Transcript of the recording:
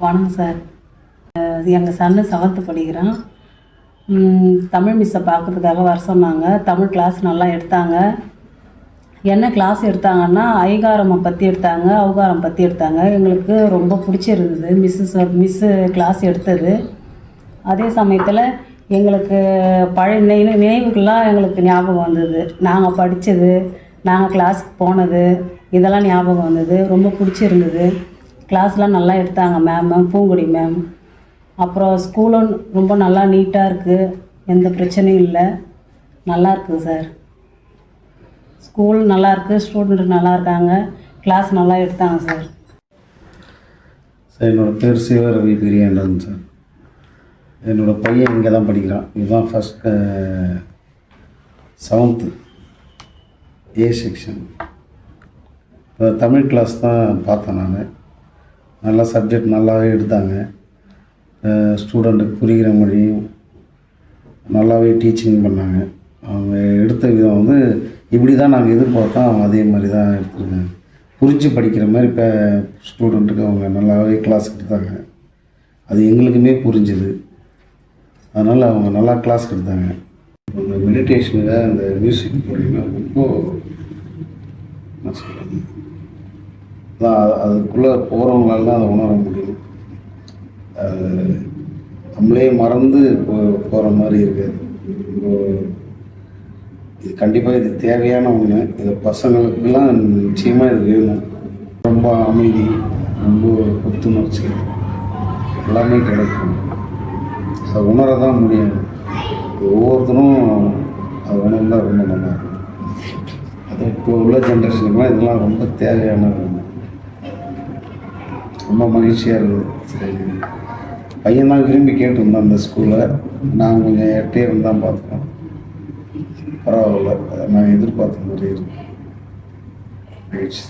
வணக்கம் சார். எங்கள் சன்னு 7th படிக்கிறான். தமிழ் மிஸ்ஸை பார்க்கறதுக்காக வர சொன்னாங்க. தமிழ் கிளாஸ் நல்லா எடுத்தாங்க. என்ன கிளாஸ் எடுத்தாங்கன்னா ஐகாரம் பற்றி எடுத்தாங்க, ஔகாரம் பற்றி எடுத்தாங்க. எங்களுக்கு ரொம்ப பிடிச்சிருந்தது மிஸ்ஸு கிளாஸ் எடுத்தது. அதே சமயத்தில் எங்களுக்கு பழைய நினைவுகள்லாம் எங்களுக்கு ஞாபகம் வந்தது. நாங்கள் படித்தது, நாங்கள் கிளாஸுக்கு போனது, இதெல்லாம் ஞாபகம் வந்தது. ரொம்ப பிடிச்சிருந்தது. கிளாஸ்லாம் நல்லா எடுத்தாங்க பூங்குடி மேம். அப்புறம் ஸ்கூலும் ரொம்ப நல்லா நீட்டாக இருக்குது, எந்த பிரச்சனையும் இல்லை, நல்லா இருக்குது சார். ஸ்கூல் நல்லாயிருக்கு, ஸ்டூடெண்ட் நல்லா இருக்காங்க, கிளாஸ் நல்லா எடுத்தாங்க சார். சார், என்னோடய பேர் சிவரவி பிரியாண்டன் சார். என்னோடய பையன் இங்கே தான் படிக்கிறான். இதுதான் first 7th A section. Tamil class தான் பார்த்தேன் நான். நல்லா சப்ஜெக்ட் நல்லாவே எடுத்தாங்க. ஸ்டூடெண்ட்டுக்கு புரிகிற மாதிரியும் நல்லாவே டீச்சிங் பண்ணாங்க. அவங்க எடுத்த விதம் வந்து இப்படி தான் நாங்கள் எதிர்பார்த்தோம், அவங்க அதே மாதிரி தான் எடுத்துருக்காங்க. புரிஞ்சு படிக்கிற மாதிரி இப்போ ஸ்டூடெண்ட்டுக்கு அவங்க நல்லாவே கிளாஸ் எடுத்தாங்க. அது எங்களுக்குமே புரிஞ்சுது. அதனால் அவங்க நல்லா கிளாஸ் எடுத்தாங்க. அந்த மெடிடேஷனில் அந்த மியூசிக் போட்டிங்கன்னா ரொம்ப என்ன சொல்கிறது, அதுக்குள்ளே போகிறவங்களால தான் அதை உணர முடியும். நம்மளே மறந்து போகிற மாதிரி இருக்காது. இது கண்டிப்பாக இது தேவையான ஒன்று. இது பசங்களுக்கெல்லாம் நிச்சயமாக இது வேணும். ரொம்ப அமைதி, ரொம்ப புத்துணர்ச்சி எல்லாமே கிடைக்கும். அதை உணர தான் முடியும். ஒவ்வொருத்தரும் அதை உணர்ந்தால் ரொம்ப நல்லாயிருக்கும். அது இப்போ உள்ள ஜென்ரேஷனுக்குலாம் இதெல்லாம் ரொம்ப தேவையான ஒன்று. ரொம்ப மகிழ்ச்சியாக இருக்குது. சரி, பையன் தான் விரும்பி கேட்டுருந்தான் அந்த ஸ்கூலில். நான் கொஞ்சம் எட்டே இருந்தான் பார்த்தோம். பரவாயில்ல, நான் எதிர்பார்த்த மாதிரி இருக்கு. மகிழ்ச்சி.